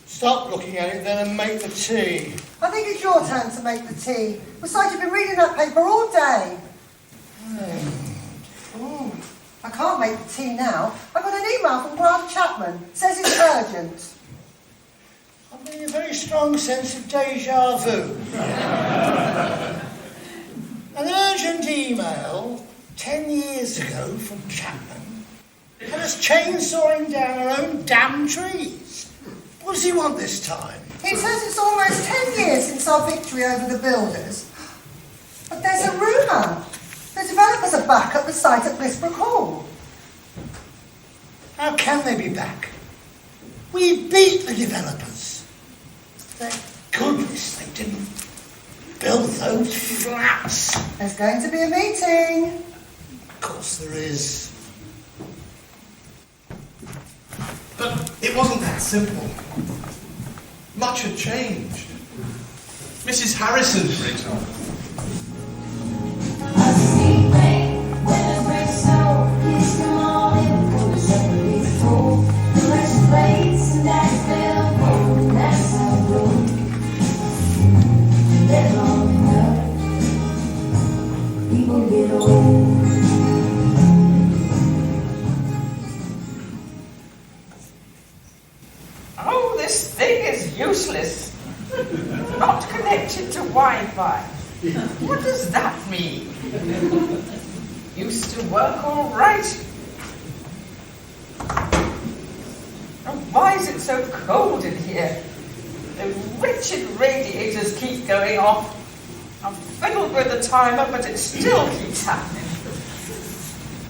Stop looking at it then and make the tea. I think it's your turn to make the tea. Besides, you've been reading that paper all day. I can't make the tea now. I got an email from Grant Chapman. It says it's urgent. I'm getting a very strong sense of deja vu. An urgent email 10 years ago from Chapman had us chainsawing down our own damn trees. What does he want this time? He says it's almost 10 years since our victory over the builders. But there's a rumour. The developers are back at the site at Blissbrook Hall. How can they be back? We beat the developers. Thank goodness they didn't build those flats. There's going to be a meeting. Of course there is. But it wasn't that simple. Much had changed. Mrs. Harrison, for example. Oh, this thing is useless. Not connected to Wi-Fi. What does that mean? Used to work all right. Oh, why is it so cold in here? The wretched radiators keep going off. I've fiddled with the timer, but it still keeps happening.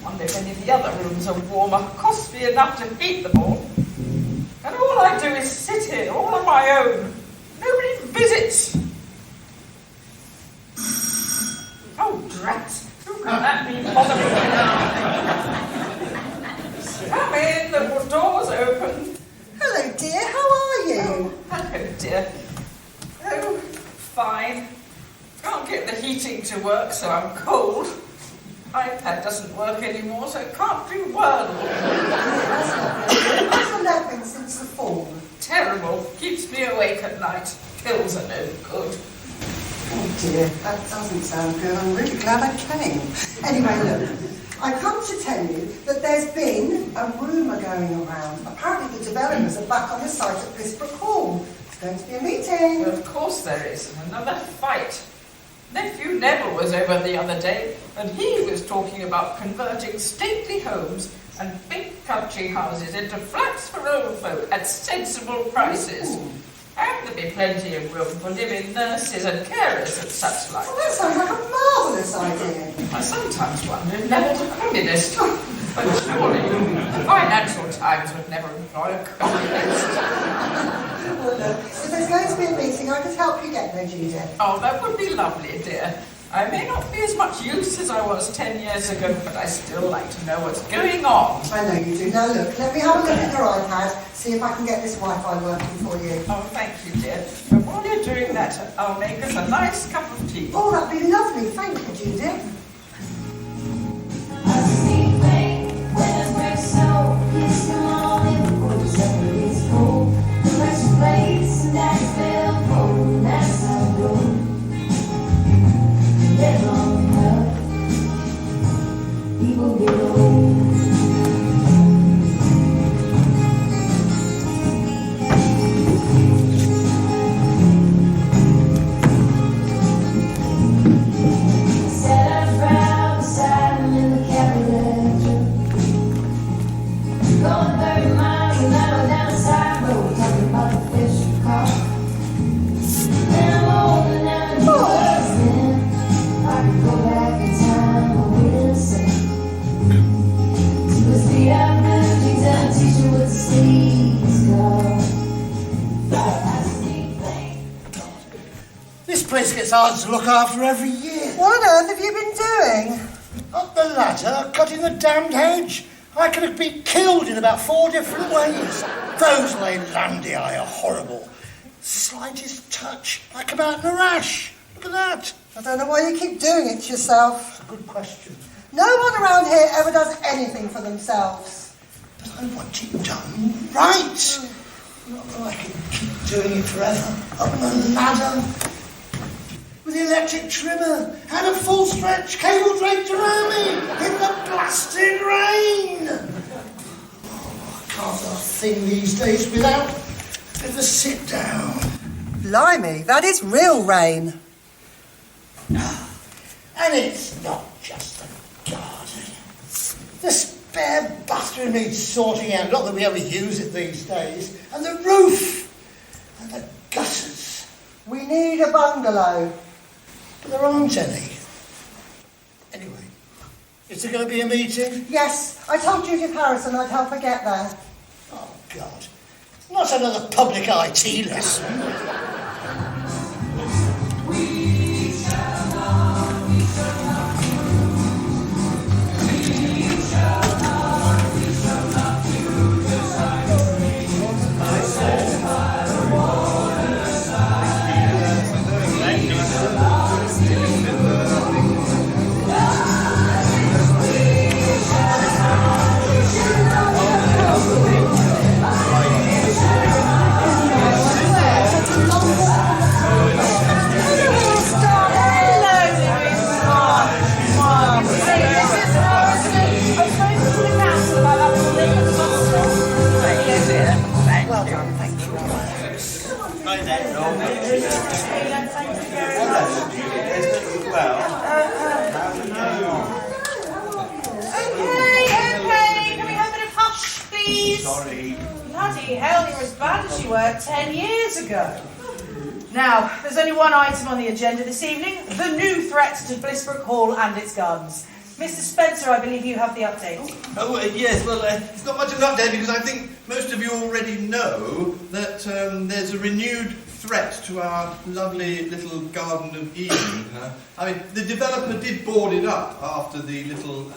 Wonder if any of the other rooms are warmer. Costs me enough to heat them all. And all I do is sit here, all on my own. Nobody visits. Oh, drats. Who can that be bothering me? Come in, the door's open. Hello, dear. How are you? Oh, hello, dear. Oh, fine. Can't get the heating to work, so I'm cold. iPad doesn't work anymore, so it can't do Wordle. How's the leg been since the fall? Terrible. Keeps me awake at night. Pills are no good. Oh dear, that doesn't sound good. I'm really glad I came. Anyway, look, I've come to tell you that there's been a rumour going around. Apparently the developers are back on the site at Blissbrook Hall. It's going to be a meeting. Well, of course there is. Another fight. Nephew Neville was over the other day, and he was talking about converting stately homes and big country houses into flats for old folk at sensible prices. Ooh. And there'd be plenty of room for living nurses and carers and such like. Well, that sounds like a marvellous idea. I sometimes wonder if Neville's a communist. But surely the Financial Times would never employ a communist. Well, look, if there's going to be a meeting, I could help you get there, Judith. Oh, that would be lovely, dear. I may not be as much use as I was 10 years ago, but I still like to know what's going on. I know you do. Now look, let me have a look at your iPad, see if I can get this Wi-Fi working for you. Oh, thank you, dear. But while you're doing that, I'll make us a nice cup of tea. Oh, that'd be lovely. Thank you, Judith. it's ours to look after every year. What on earth have you been doing? Up the ladder, cutting the damned hedge. I could have been killed in about 4 different ways. Those Leylandii are horrible. Slightest touch, I come out in a rash. Look at that. I don't know why you keep doing it to yourself. That's a good question. No one around here ever does anything for themselves. But I want it done right. Not that I can keep doing it forever. Up the ladder, with the electric trimmer, and a full stretch cable draped around me, in the blasted rain. Oh, I can't do a thing these days without a bit of a sit down. Blimey, that is real rain. And it's not just the garden. The spare bathroom needs sorting out, not that we ever use it these days. And the roof, and the gutters. We need a bungalow. But there aren't any. Anyway, is there going to be a meeting? Yes, I told Judith Harrison I'd help her get there. Oh, God. Not another public IT lesson. Okay, can we have a bit of hush, please? Sorry. Bloody hell, you're as bad as you were 10 years ago. Now, there's only one item on the agenda this evening, the new threat to Blissbrook Hall and its gardens. Mr. Spencer, I believe you have the update. Oh, yes, well, it's not much of an update because I think most of you already know that there's a renewed threat to our lovely little Garden of Eden. I mean, the developer did board it up after the little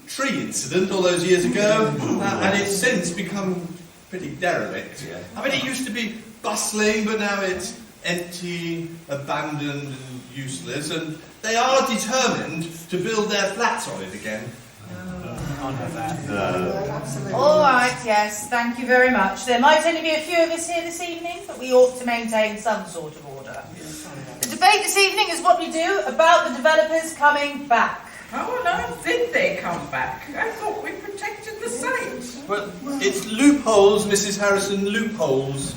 tree incident all those years ago, and it's since become pretty derelict. I mean, it used to be bustling, but now it's empty, abandoned and useless, and they are determined to build their flats on it again. All right, yes, thank you very much. There might only be a few of us here this evening, but we ought to maintain some sort of order. The debate this evening is what we do about the developers coming back. How on earth did they come back? I thought we protected the site. Well, it's loopholes, Mrs. Harrison, loopholes.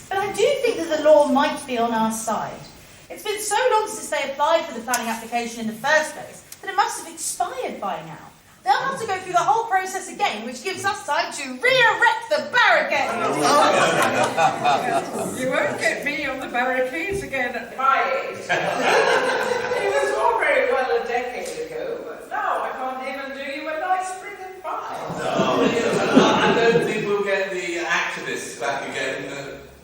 But I do think that the law might be on our side. It's been so long since they applied for the planning application in the first place that it must have expired by now. They'll have to go through the whole process again, which gives us time to re-erect the barricades. You won't get me on the barricades again at my age. It was all very well a decade ago, but now I can't even do you a nice spring and pie. I don't think we'll get the activists back again,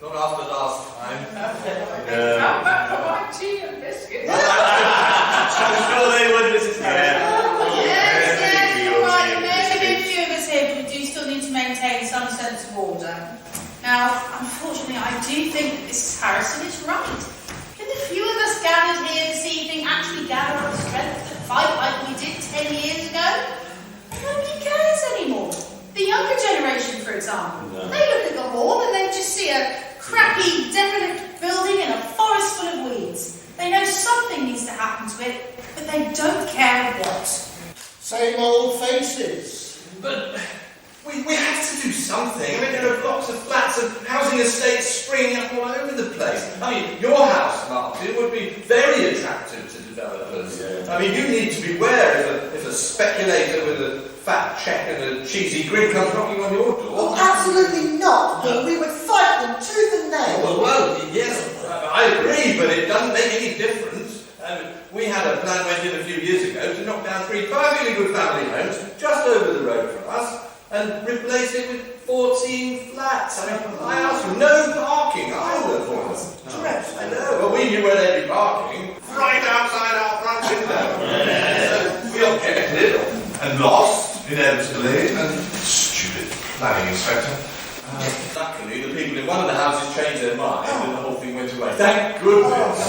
not after last time. Come back for my tea and biscuits. I'm sure they would, Mrs. Harrison. Yes, all right. There may be a few of us here, but we do still need to maintain some sense of order. Now, unfortunately, I do think that Mrs. Harrison is right. Can the few of us gathered here this evening actually gather up strength to fight like we did 10 years ago? Nobody cares anymore. The younger generation, for example, they look at the hall and they just see a crappy, derelict building in a forest full of weeds. They know something needs to happen to it, but they don't care what. Same old faces. But we have to do something. I mean, there are blocks of flats and housing estates springing up all over the place. I mean, your house, Martin, would be very attractive to developers. I mean, you need to beware if a speculator with a fat cheque and a cheesy grin comes knocking on your door. Oh, absolutely not. We would fight them tooth and nail. Well, yes, I agree, but it doesn't make any difference. We had a plan went in a few years ago to knock down 3 perfectly good family homes just over the road from us and replace it with 14 flats. I mean, I asked you, no parking either for them. Correct. I know. Well, we knew where they'd be parking. right outside our front window. We objected and lost, inevitably, and stupid planning inspector. Luckily, the people in one of the houses changed their mind and the whole thing went away. Thank goodness.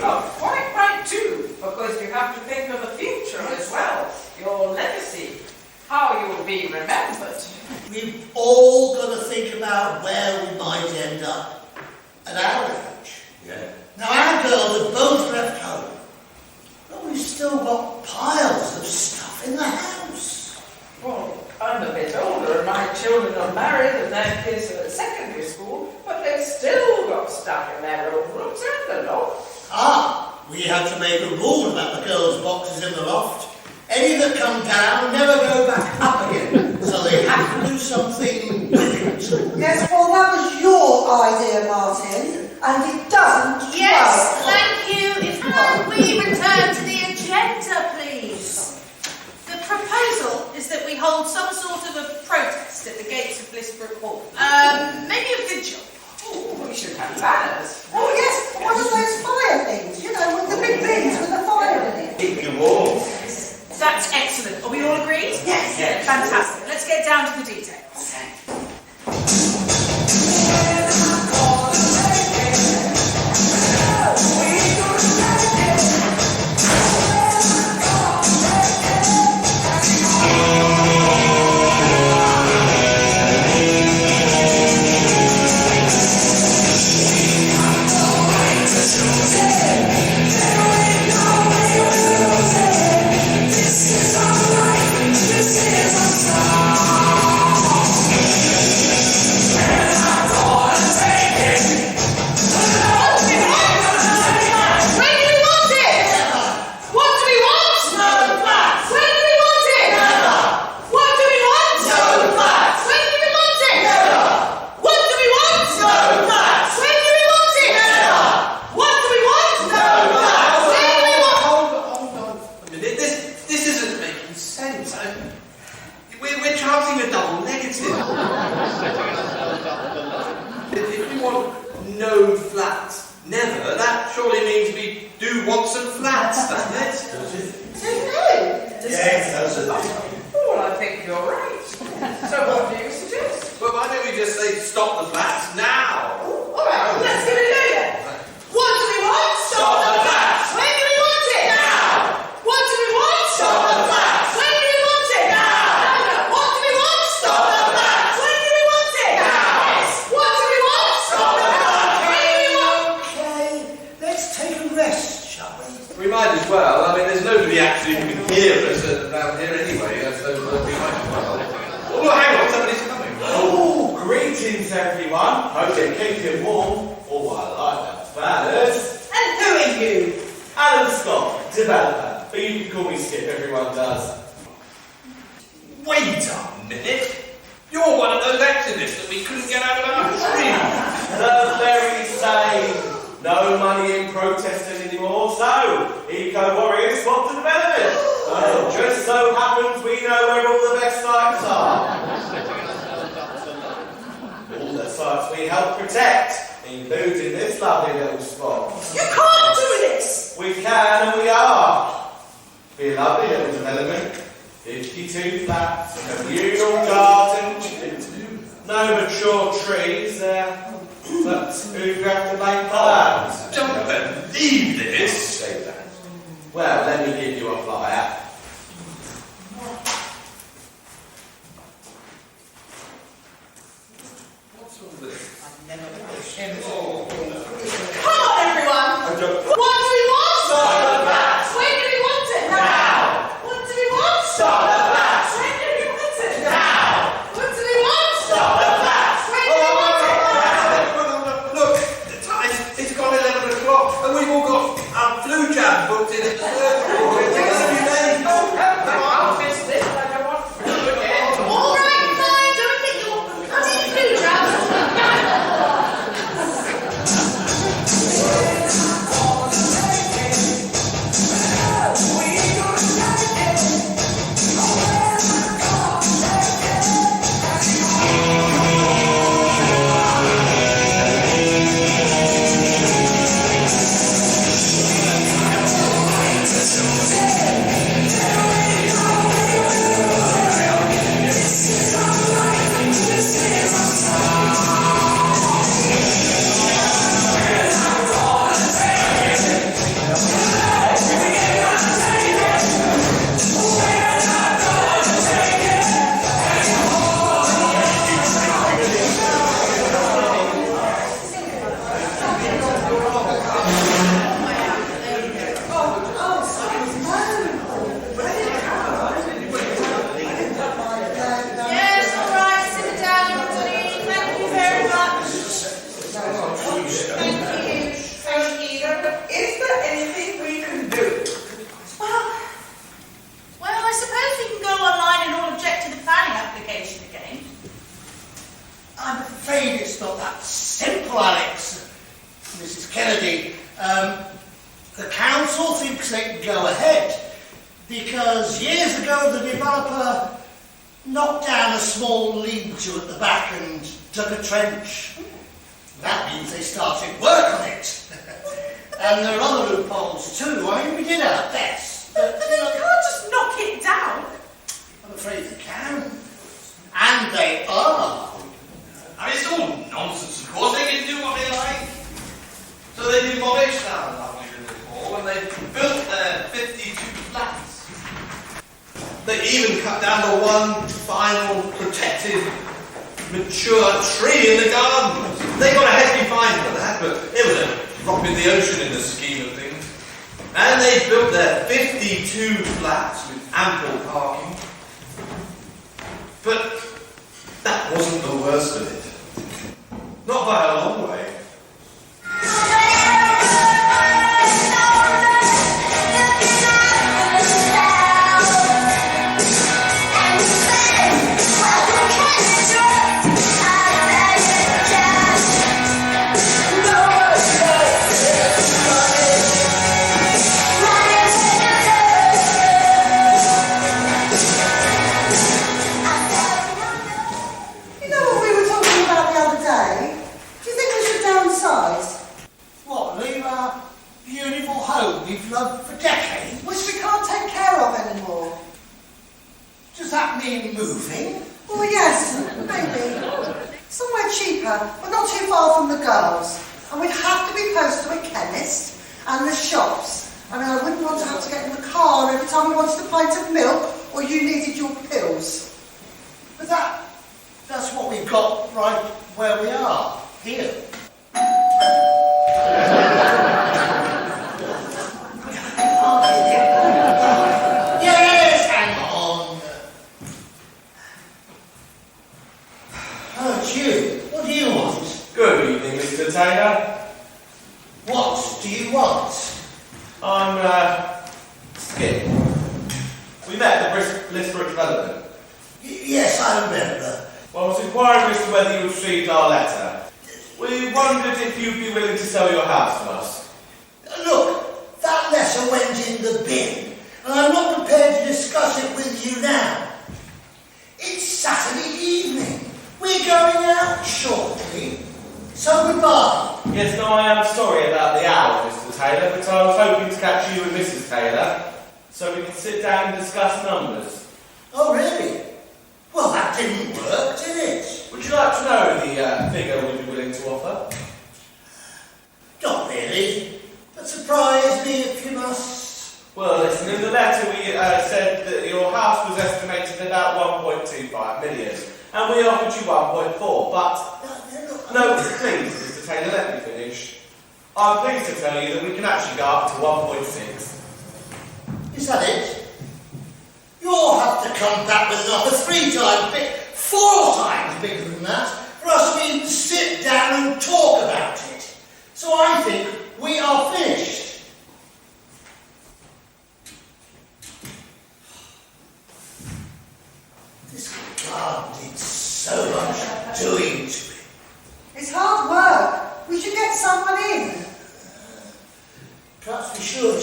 Oh, quite right too, because you have to think of the future as well. Your legacy, how you will be remembered. We've all got to think about where we might end up at our age. Yeah. Now, our girls have both left home, but we've still got piles of stuff in the house. Well, I'm a bit older and my children are married and their kids are at secondary school, but they've still got stuff in their own rooms, haven't they? We had to make a rule about the girls' boxes in the loft. Any that come down never go back up again, so they have to do something with it. Yes, well, that was your idea, Martin, and it doesn't Yes, work. thank you. If we return to the agenda, please. The proposal is that we hold some sort of a protest at the gates of Blissbrook Hall. Maybe a vigil. Oh, we should have banners. Oh, yes, one of those fire things, you know, with the big things with the fire in it. Keep you warm. That's excellent. Are we all agreed? Yes. Yes. Fantastic. Let's get down to the details. We're charting a double negative. If we want no flats, never, that surely means we do want some flats, doesn't it? Yes, does it? Well, I think you're right. So what do you suggest? Well, why don't we just say stop the flats now? All right, let's give it a go then. What do we want? Stop the flats! When do we want it? Now! What do we want? Stop the flats! When do we want it? Now! What do we want? Stop the flats! When do we want it? Now! What do we want? Stop the flats! When do we want? Okay, let's take a rest, shall we? We might as well. I mean, there's nobody actually who can hear us around here anyway, so we might as well. Oh, hang on, somebody's coming. Oh, greetings everyone. Hope you're keeping warm. Oh, I like that banners. And who are you? Alan Scott, developer. But you can call me Skip, everyone does. Wait a minute. You're one of those activists that we couldn't get out of our tree. The very same. No money in protesting anymore, so eco-warriors swap to development. It just so happens we know where all the best sites are. All the sites we help protect, including this lovely little spot. You can't do this. We can and we are. Be a lovely little development. 52 flats, a communal garden, no mature trees there. But who do you have to blame for that? Don't believe this. Say that. Well, let me give you a flyer. What's all this? Come on, everyone. What do we want? Stop the flats! When do we want it? Now! What do we want? Stop the flats! When do we want it? Now! What do we want? Stop the flats! When do we want it? Look, the time, it's gone 11 o'clock, and we've all got our flu jab booked in at the third floor. It takes a few days. didn't go ahead because years ago the developer knocked down a small lean-to at the back and dug a trench. That means they started work on it. And there are other loopholes too. I mean, we did our best. But they can't just knock it down. I'm afraid they can. And they are. I mean, it's all nonsense, of course. They can do what they like. So they demolished our lovely village hall and they built their 52 flats. They even cut down the one final protected, mature tree in the garden. They got a hefty fine for that, but it was a drop in the ocean in the scheme of things. And they built their 52 flats with ample parking. But that wasn't the worst of it. Not by a long way. We've loved for decades. Which we can't take care of anymore. Does that mean moving? Well, yes, maybe. Somewhere cheaper, but not too far from the girls. And we'd have to be close to a chemist and the shops. I mean, I wouldn't want to have to get in the car every time you wanted a pint of milk or you needed your pills. But that's what we've got right where we are, here. Yes, hang on. Oh, it's you. What do you want? Good evening, Mr. Taylor. What do you want? I'm, Skip. We met at the Lisborough Development. Yes, I remember. Well, I was inquiring as to whether you received our letter. We wondered if you'd be willing to sell your house to us. Look, that letter went in the bin, and I'm not prepared to discuss it with you now. It's Saturday evening. We're going out shortly. So goodbye. Yes, no, I am sorry about the hour, Mr. Taylor, but I was hoping to catch you and Mrs. Taylor so we could sit down and discuss numbers. Oh, really? Well, that didn't work, did it? Would you like to know the figure we'd be willing to offer? Not really. But surprise me if you must. Well, listen, in the letter we said that your house was estimated at about 1.25 million, and we offered you 1.4, but... No, please, Mr. Taylor, let me finish. I'm pleased to tell you that we can actually go up to 1.6. Is that it? You'll have to come back with an offer 3 times big, 4 times bigger than that, for us to even sit down and talk about it. So I think we are finished. This garden needs so much doing to it. It's hard work. We should get someone in. Perhaps we should.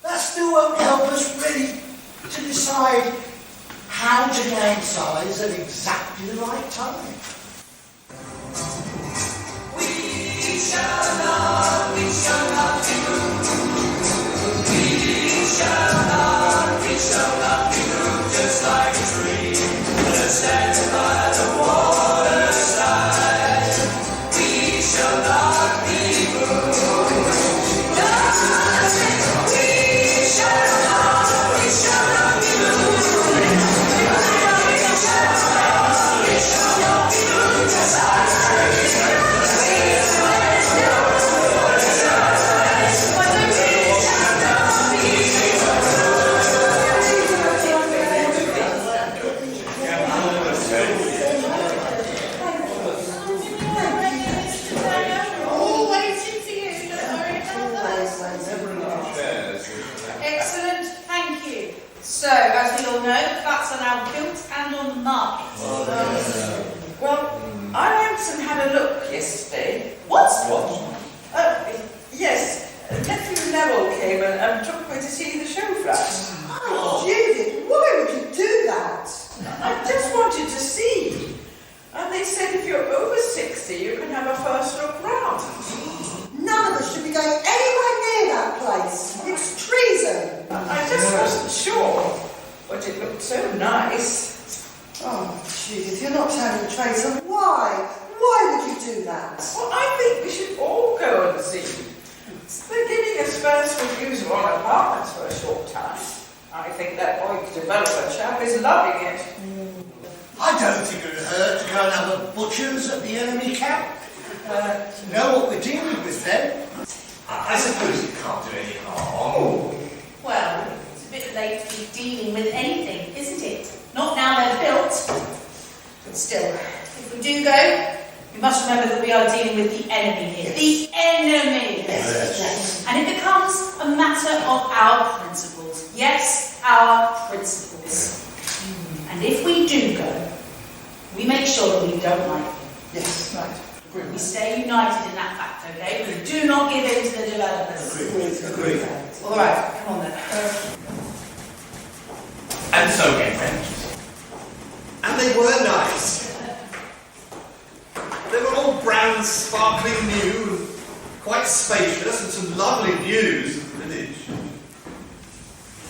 That still won't help us really to decide how to downsize at exactly the right time. We shall not be moved, just like a tree that stands by the waterside. We shall not be moved. We shall not be moved. We shall not be moved, just like a tree. So, as we all know, the flats are now built and on the market. Well, I went and had a look yesterday. What? Yes, Nephew Neville came and took me to see the show flat. Oh, Judith, why would you do that? I just wanted to see. And they said if you're over 60, you can have a first look round. None of us should be going anywhere near that place. It's treason. I just wasn't sure, but it looked so nice. Oh, Judith, you're not telling the truth. So why? Why would you do that? Well, I think we should all go and see. They're giving us first reviews on apartments for a short time. I think that White developer chap is loving it. I don't think it would hurt to go and have a butcher's at the enemy camp. Know what we're dealing with then. I suppose it can't do any harm. Well, it's a bit late to be dealing with anything, isn't it? Not now they're built. But still, if we do go, we must remember that we are dealing with the enemy here. The enemy! Yes. And it becomes a matter of our principles. Yes, our principles. And if we do go, we make sure that we don't like them. Yes, right. We stay united in that fact, okay? We do not give in to the developers. Agreed. All right, come on then. And so came friends. And they were nice. They were all brand sparkling new, quite spacious, and some lovely views of the village.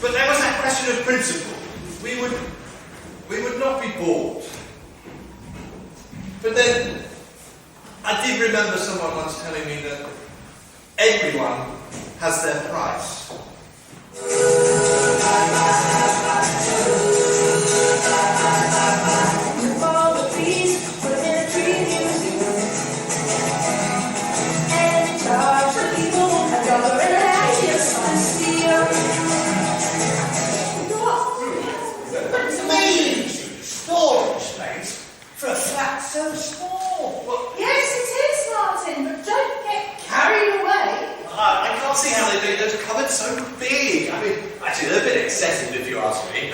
But there was that question of principle. We would not be bought. But then I did remember someone once telling me that everyone has their price. Storage space for a flat so small. Yes, it is, Martin, but don't get carried away. I can't see how they made those cupboards so big. I mean, actually, they're a bit excessive if you ask me.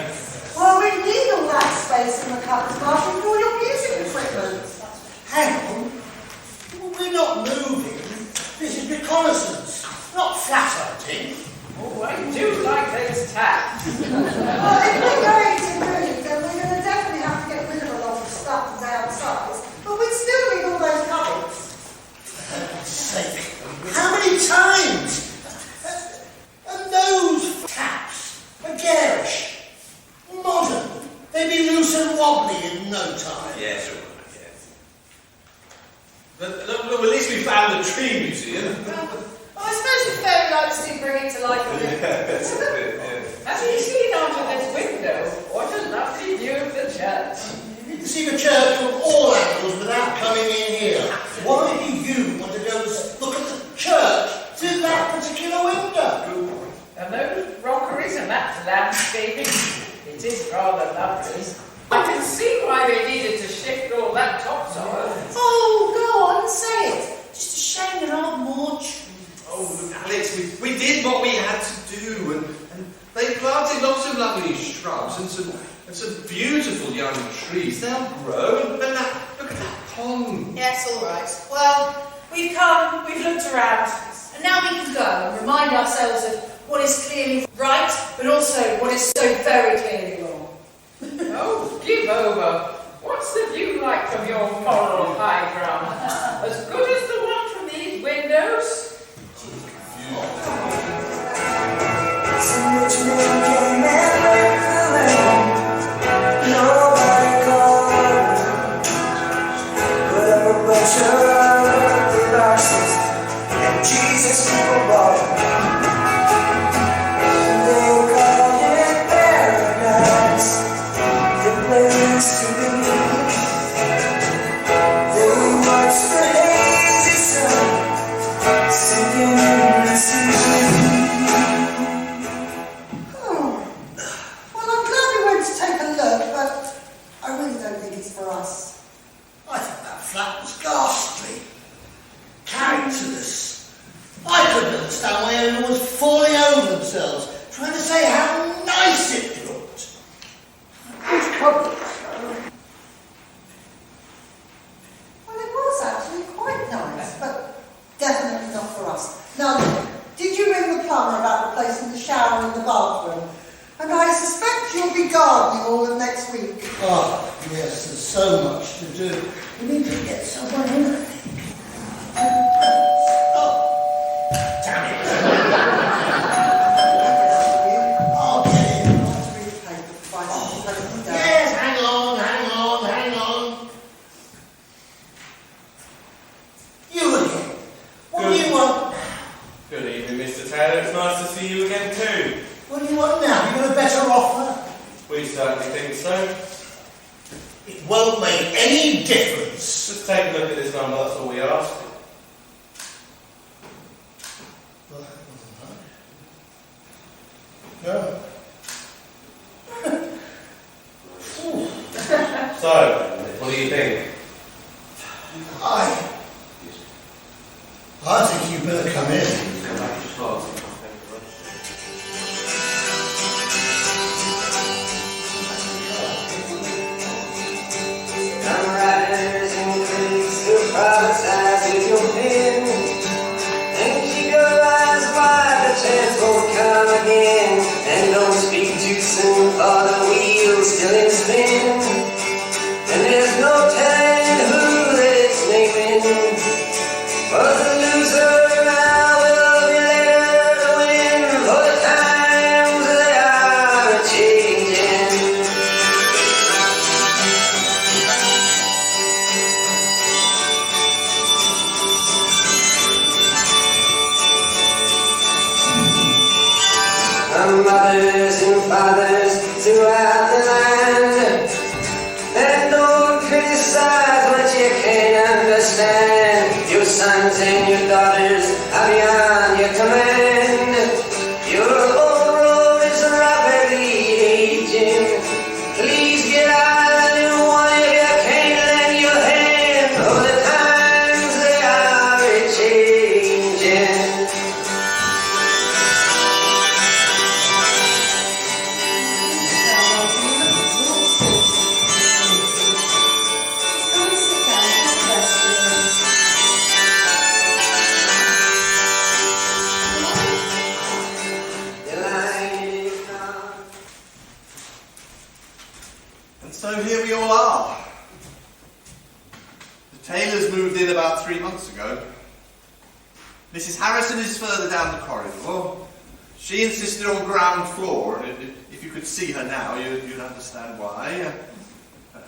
Well, we need all that space in the cupboards, Martin, for all your music equipment. Hang on. We're not moving. This is reconnaissance, not flat hunting. Oh, I do like those taps. Well, if we're going to move, then we're going to definitely have to get rid of a lot of stuff from downsize, but we'd still need all those cupboards. For heaven's sake. How many times? And those taps are garish. Modern. They'd be loose and wobbly in no time. Yes, all right, yes. But look, at least we found the tree museum. Well, I suppose the fairy lights do bring it to life a bit. Have you seen out of this window? What a lovely view of the church. You can see the church from all angles without coming in here. Why do you want to go and look at the church through that particular window? And those rockeries and that landscaping, it is rather lovely. I can see why they needed to shift all that topsoil. Oh, go on, say it. Just a shame there aren't more trees. Oh, look, Alex, we did what we had to do, and they planted lots of lovely shrubs and some beautiful young trees. They'll grow, and look at that pond. Yes, all right. Well, we've come, we've looked around, and now we can go and remind ourselves of what is clearly right, but also what is so very clearly wrong. Oh, give over. What's the view like from your moral high ground? As good as the one from these windows? Some rich man came and left the land. Nobody called, but a bunch of devices and Jesus people bought. They called it paradise, the place to be. They watched the hazy sun shower in the bathroom. And I suspect you'll be gardening all of next week. Oh, yes, there's so much to do. We need to get someone in, I think. Oh, damn it. I'll get in. Yes, hang on. You again. What do you want? Good evening, Mr. Taylor. It's nice to see you again too. What do you want now? You got a better offer? We certainly think so. It won't make any difference. Just take a look at this number, that's all we ask. Well, that wasn't right. No. So, what do you think? I think you better come in. Riders and critics who prophesize with your pen. And keep your eyes wide, the chance won't come again. And don't speak too soon, for the wheel's still in spin. And there's no telling who that it's naming. For the loser, I will be later to win. For the times they are changing. Mothers and fathers throughout the land, and don't criticize what you can't understand. Your sons and your daughters are beyond your command. Your old road is rapidly aging. Please get out and one if you can't lend your hand. For the times they are changing. And so here we all are. The Taylors moved in about 3 months ago. Mrs. Harrison is further down the corridor. She insisted on ground floor, and if you could see her now, you'd understand why.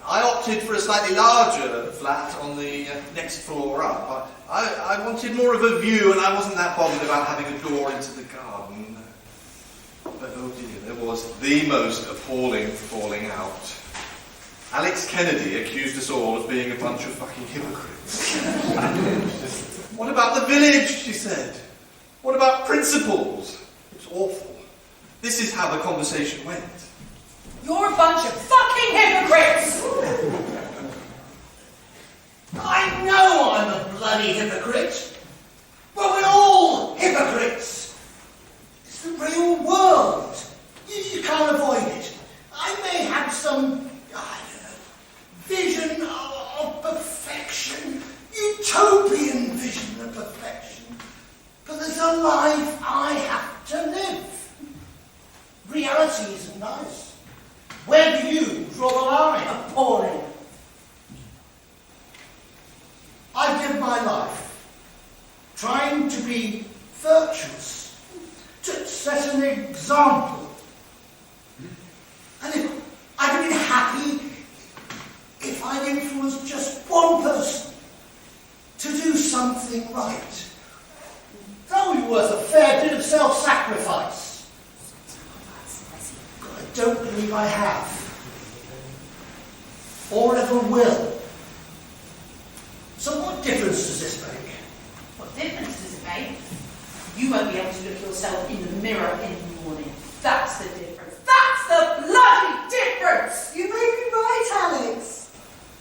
I opted for a slightly larger flat on the next floor up. I wanted more of a view, and I wasn't that bothered about having a door into the garden. But oh dear, there was the most appalling falling out. Alex Kennedy accused us all of being a bunch of fucking hypocrites. What about the village, she said. What about principles? It was awful. This is how the conversation went. You're a bunch of fucking hypocrites! I know I'm a bloody hypocrite. But we're all hypocrites. It's the real world. You can't avoid it. I may have some, vision of perfection, utopian vision of perfection, but there's a life I have to live. Reality isn't nice. Where do you draw the line? Appalling. I live my life trying to be virtuous, to set an example. And if I'd been happy if I'd influenced just one person to do something right. That would be worth a fair bit of self-sacrifice. But I don't believe I have. Or ever will. So what difference does this make? What difference does it make? You won't be able to look yourself in the mirror in the morning. That's the difference. That's the bloody difference! You may be right, Alex.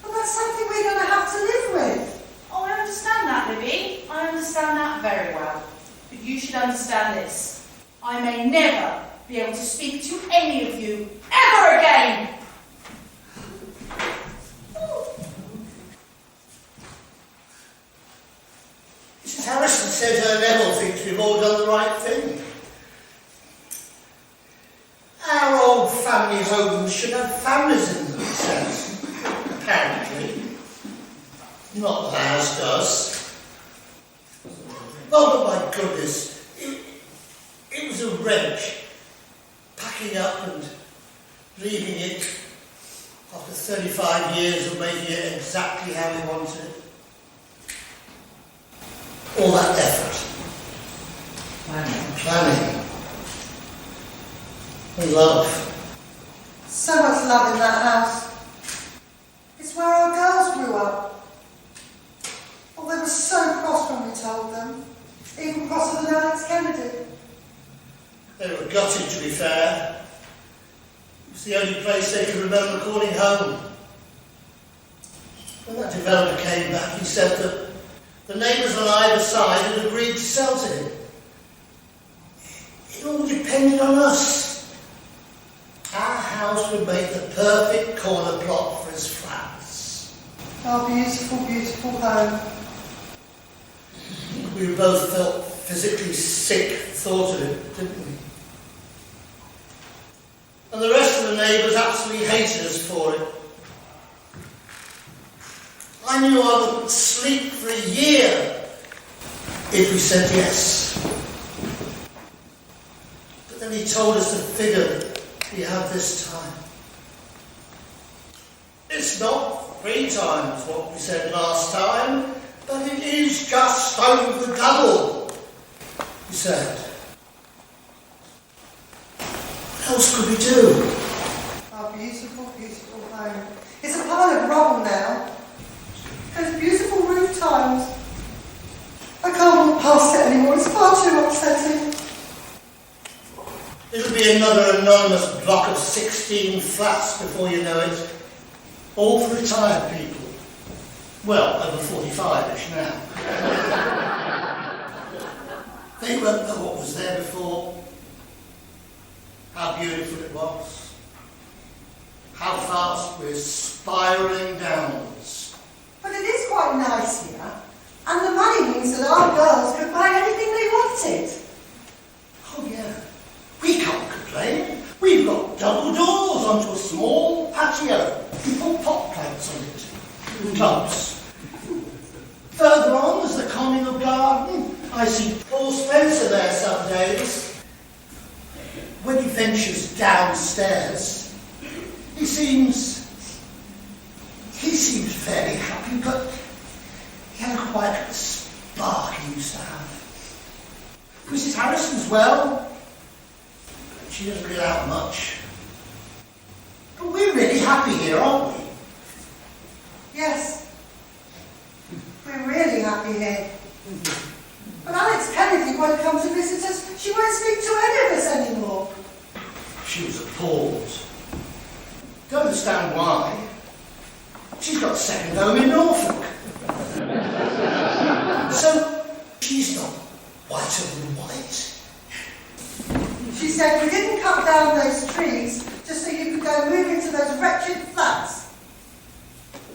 But that's something we're going to have to live with. Oh, I understand that, Libby. I understand that very well. But you should understand this. I may never be able to speak to any of you ever again! Mrs. Harrison says her Neville thinks we've all done the right thing. family homes should have families in them, he says. Apparently. Not the house does. Oh, but my goodness, it was a wrench. Packing up and leaving it after 35 years of making it exactly how we wanted it. All that effort. Planning. And love. So much love in that house. It's where our girls grew up. Oh, they were so cross when we told them. Even crosser than Alex Kennedy. They were gutted, to be fair. It was the only place they could remember calling home. When that developer came back, he said that the neighbours on either side had agreed to sell to him. It all depended on us. Our house would make the perfect corner plot for his flats. Our beautiful, beautiful home. We both felt physically sick at the thought of it, didn't we? And the rest of the neighbours absolutely hated us for it. I knew I wouldn't sleep for a year if we said yes. But then he told us the figure we have this time. It's not 3 times what we said last time, but it is just over double, he said. What else could we do? Our beautiful, beautiful home. It's a pile of rubble now. Those beautiful roof tiles. I can't walk past it anymore, it's far too upsetting. It'll be another anonymous block of 16 flats before you know it. All for retired people. Well, over 45-ish now. They won't know what was there before. How beautiful it was. How fast we're spiralling downwards. But it is quite nice here. And the money means that our girls could buy anything they wanted. Oh yeah, we can't complain. We've got double doors onto a small patio. We put pot plants on it. Clubs. Further on is the communal garden. I see Paul Spencer there some days. When he ventures downstairs, he seems fairly happy, but he hasn't quite got the spark he used to have. Mrs. Harrison's well, but she doesn't get out much. But we're really happy here, aren't we? Yes. We're really happy here. But Alex Kennedy won't come to visit us. She won't speak to any of us anymore. She was appalled. Don't understand why. She's got a second home in Norfolk. So, she's not whiter than white. She said we didn't cut down those trees just so you could go move into those wretched flats.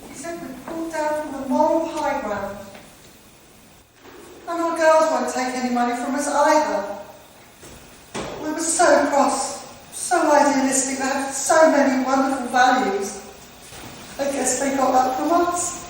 She said we pulled down from the moral high ground. And our girls won't take any money from us either. We were so cross, so idealistic, they had so many wonderful values. I guess they got that from us.